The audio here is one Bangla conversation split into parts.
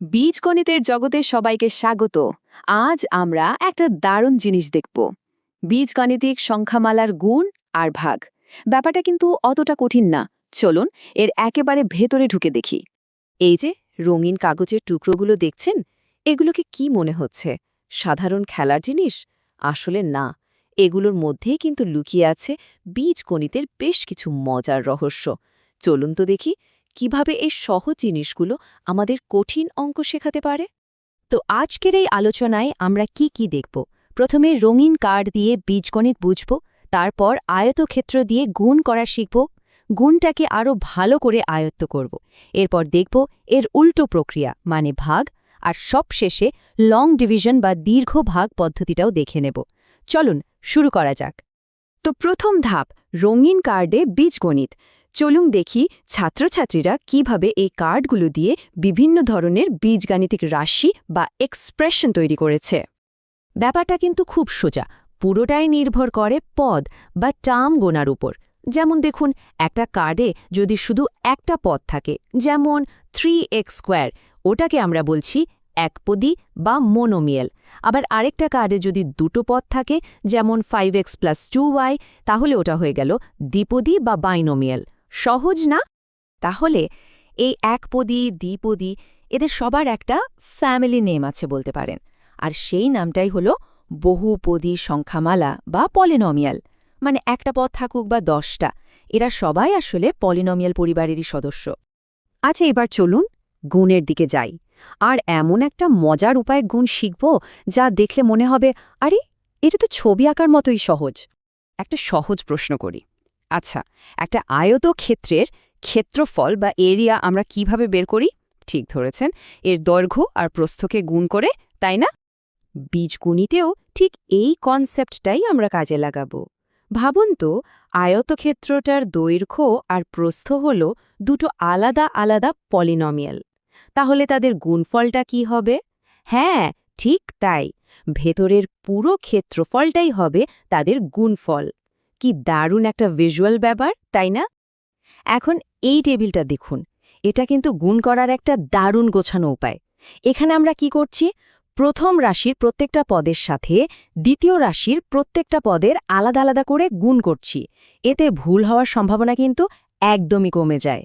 বীজগণিতের জগতে সবাইকে স্বাগত। আজ আমরা একটা দারুণ জিনিস দেখব, বীজগাণিতিক সংখ্যামালার গুণ আর ভাগ। ব্যাপারটা কিন্তু অতটা কঠিন না। চলুন এর একেবারে ভেতরে ঢুকে দেখি। এই যে রঙিন কাগজের টুকরোগুলো দেখছেন, এগুলোকে কি মনে হচ্ছে? সাধারণ খেলার জিনিস? আসলে না, এগুলোর মধ্যেই কিন্তু লুকিয়ে আছে বীজগণিতের বেশ কিছু মজার রহস্য। চলুন তো দেখি কিভাবে এই সহজ জিনিসগুলো আমাদের কঠিন অঙ্ক শেখাতে পারে। তো আজকের এই আলোচনায় আমরা কি দেখব? প্রথমে রঙিন কার্ড দিয়ে বীজগণিত বুঝব, তারপর আয়তক্ষেত্র দিয়ে গুণ করা শিখব, গুণটাকে আরও ভালো করে আয়ত্ত করব। এরপর দেখব এর উল্টো প্রক্রিয়া মানে ভাগ, আর সবশেষে লং ডিভিশন বা দীর্ঘ ভাগ পদ্ধতিটাও দেখে নেব। চলুন শুরু করা যাক। তো প্রথম ধাপ, রঙিন কার্ডে বীজগণিত। চলুন দেখি ছাত্রছাত্রীরা কিভাবে এই কার্ডগুলো দিয়ে বিভিন্ন ধরনের বীজগাণিতিক রাশি বা এক্সপ্রেশন তৈরি করেছে। ব্যাপারটা কিন্তু খুব সোজা, পুরোটাই নির্ভর করে পদ বা টার্ম গোনার উপর। যেমন দেখুন, একটা কার্ডে যদি শুধু একটা পদ থাকে, যেমন 3x², ওটাকে আমরা বলছি একপদী বা মোনোমিয়াল। আবার আরেকটা কার্ডে যদি দুটো পদ থাকে, যেমন 5x+2y, তাহলে ওটা হয়ে গেল দ্বিপদী বা বাইনোমিয়াল। সহজ না? তাহলে এই একপদী, দ্বিপদী, এদের সবার একটা ফ্যামিলি নেম আছে বলতে পারেন, আর সেই নামটাই হলো বহুপদী সংখ্যামালা বা পলিনোমিয়াল। মানে একটা পদ থাকুক বা 10টা, এরা সবাই আসলে পলিনোমিয়াল পরিবারেরই সদস্য। আচ্ছা, এবার চলুন গুণের দিকে যাই। আর এমন একটা মজার উপায়ে গুণ শিখব যা দেখলে মনে হবে, আরে এটা তো ছবি আঁকার মতোই সহজ। একটা সহজ প্রশ্ন করি। আচ্ছা, একটা আয়তক্ষেত্রের ক্ষেত্রফল বা এরিয়া আমরা কিভাবে বের করি? ঠিক ধরেছেন, এর দৈর্ঘ্য আর প্রস্থকে গুণ করে, তাই না? বীজগণিতেও ঠিক এই কনসেপ্টটাই আমরা কাজে লাগাবো। ভাবুন তো, আয়তক্ষেত্রটার দৈর্ঘ্য আর প্রস্থ হল দুটো আলাদা আলাদা পলিনোমিয়াল। তাহলে তাদের গুণফলটা কি হবে? হ্যাঁ, ঠিক তাই, ভেতরের পুরো ক্ষেত্রফলটাই হবে তাদের গুণফল। কি দারুণ একটা ভিজুয়াল ব্যাপার, তাই না? এখন এই টেবিলটা দেখুন, এটা কিন্তু গুণ করার একটা দারুণ গোছানো উপায়। এখানে আমরা কি করছি? প্রথম রাশির প্রত্যেকটা পদের সাথে দ্বিতীয় রাশির প্রত্যেকটা পদের আলাদা আলাদা করে গুণ করছি। এতে ভুল হওয়ার সম্ভাবনা কিন্তু একদমই কমে যায়।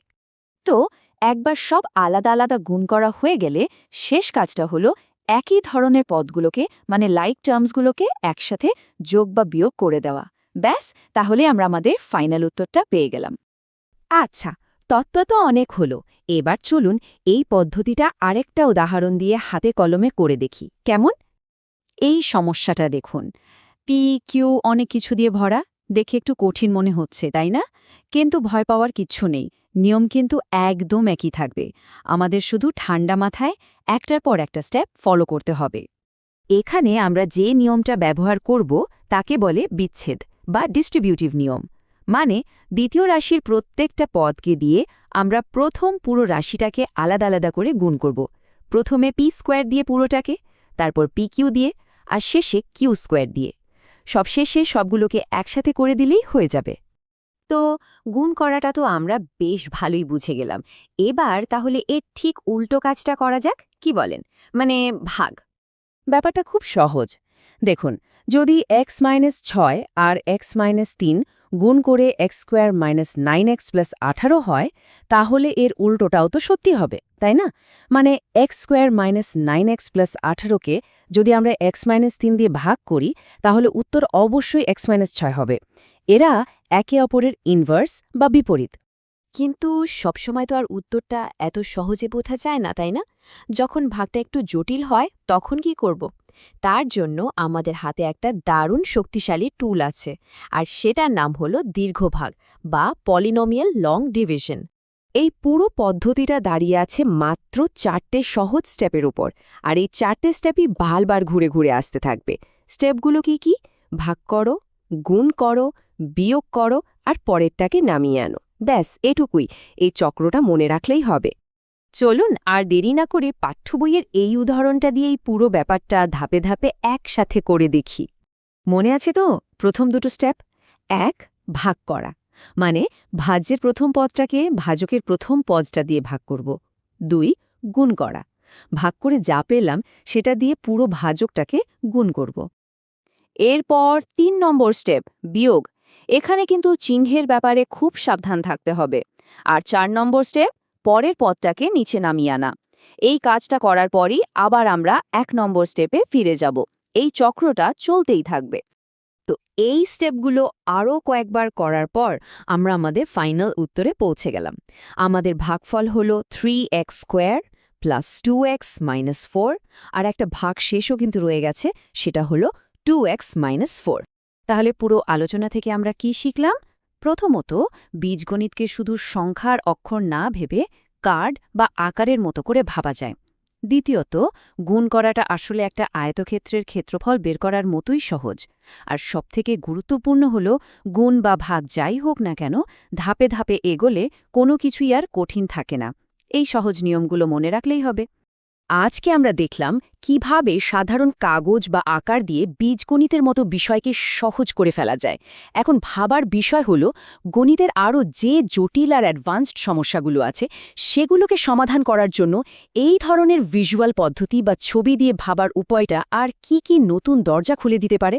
তো একবার সব আলাদা আলাদা গুণ করা হয়ে গেলে শেষ কাজটা হলো একই ধরনের পদগুলোকে, মানে লাইক টার্মসগুলোকে একসাথে যোগ বা বিয়োগ করে দেওয়া। ব্যাস, তাহলে আমরা আমাদের ফাইনাল উত্তরটা পেয়ে গেলাম। আচ্ছা, তত্ত্ব তো অনেক হলো, এবার চলুন এই পদ্ধতিটা আরেকটা উদাহরণ দিয়ে হাতে কলমে করে দেখি কেমন। এই সমস্যাটা দেখুন, পি কিউ অনেক কিছু দিয়ে ভরা, দেখে একটু কঠিন মনে হচ্ছে, তাই না? কিন্তু ভয় পাওয়ার কিচ্ছু নেই, নিয়ম কিন্তু একদম একই থাকবে। আমাদের শুধু ঠান্ডা মাথায় একটার পর একটা স্টেপ ফলো করতে হবে। এখানে আমরা যে নিয়মটা ব্যবহার করব তাকে বলে বিচ্ছেদ বা ডিস্ট্রিবিউটিভ নিয়ম। মানে দ্বিতীয় রাশির প্রত্যেকটা পদকে দিয়ে আমরা প্রথম পুরো রাশিটাকে আলাদা আলাদা করে গুণ করব। প্রথমে p² দিয়ে পুরোটাকে, তারপর pq দিয়ে, আর শেষে q² দিয়ে। সবশেষে সবগুলোকে একসাথে করে দিলেই হয়ে যাবে। তো গুণ করাটা তো আমরা বেশ ভালোই বুঝে গেলাম। এবার তাহলে এর ঠিক উল্টো কাজটা করা যাক, কি বলেন? মানে ভাগ। ব্যাপারটা খুব সহজ। দেখুন, যদি x-6 আর x-3 গুণ করে x² - 9x+18 হয়, তাহলে এর উল্টোটাও তো সত্যি হবে, তাই না? মানে x² - 9x+18কে যদি আমরা x-3 দিয়ে ভাগ করি, তাহলে উত্তর অবশ্যই x-6 হবে। এরা একে অপরের ইনভার্স বা বিপরীত। কিন্তু সবসময় তো আর উত্তরটা এত সহজে বোঝা যায় না, তাই না? যখন ভাগটা একটু জটিল হয় তখন কি করব? তার জন্য আমাদের হাতে একটা দারুণ শক্তিশালী টুল আছে, আর সেটার নাম হলো দীর্ঘভাগ বা পলিনোমিয়াল লং ডিভিশন। এই পুরো পদ্ধতিটা দাঁড়িয়ে আছে মাত্র 4টে সহজ স্টেপের উপর, আর এই 4টে স্টেপই বারবার ঘুরে ঘুরে আসতে থাকবে। স্টেপগুলো কি কি? ভাগ করো, গুণ করো, বিয়োগ করো, আর পরেরটাকে নামিয়ে আনো। ব্যাস এটুকুই, এই চক্রটা মনে রাখলেই হবে। চলুন আর দেরি না করে পাঠ্য বইয়ের এই উদাহরণটা দিয়ে এই পুরো ব্যাপারটা ধাপে ধাপে একসাথে করে দেখি। মনে আছে তো প্রথম দুটো স্টেপ? 1, ভাগ করা, মানে ভাজ্যের প্রথম পদটাকে ভাজকের প্রথম পদটা দিয়ে ভাগ করব। 2, গুণ করা, ভাগ করে যা পেলাম সেটা দিয়ে পুরো ভাজকটাকে গুণ করব। এরপর ৩ নম্বর স্টেপ, বিয়োগ। এখানে কিন্তু চিহ্নের ব্যাপারে খুব সাবধান থাকতে হবে। আর ৪ নম্বর স্টেপ, পরের পদটাকে নিচে নামিয়ে আনা। এই কাজটা করার পরই আবার আমরা ১ নম্বর স্টেপে ফিরে যাব। এই চক্রটা চলতেই থাকবে। তো এই স্টেপগুলো আরও কয়েকবার করার পর আমরা আমাদের ফাইনাল উত্তরে পৌঁছে গেলাম। আমাদের ভাগফল হল 3x² প্লাস 2x মাইনাস 4, আর একটা ভাগ শেষও কিন্তু রয়ে গেছে, সেটা হলো 2x মাইনাস 4। তাহলে পুরো আলোচনা থেকে আমরা কি শিখলাম? প্রথমত, বীজগণিতকে শুধু সংখ্যার অক্ষর না ভেবে কার্ড বা আকারের মতো করে ভাবা যায়। দ্বিতীয়ত, গুণ করাটা আসলে একটা আয়তক্ষেত্রের ক্ষেত্রফল বের করার মতোই সহজ। আর সবথেকে গুরুত্বপূর্ণ হল, গুণ বা ভাগ যাই হোক না কেন, ধাপে ধাপে এগোলে কোনো কিছুই আর কঠিন থাকে না। এই সহজ নিয়মগুলো মনে রাখলেই হবে। আজকে আমরা দেখলাম কিভাবে সাধারণ কাগজ বা আকার দিয়ে বীজগণিতের মতো বিষয়কে সহজ করে ফেলা যায়। এখন ভাবার বিষয় হলো, গণিতের আরও যে জটিল আর অ্যাডভান্সড সমস্যাগুলো আছে সেগুলোকে সমাধান করার জন্য এই ধরনের ভিজুয়াল পদ্ধতি বা ছবি দিয়ে ভাবার উপায়টা আর কি নতুন দরজা খুলে দিতে পারে।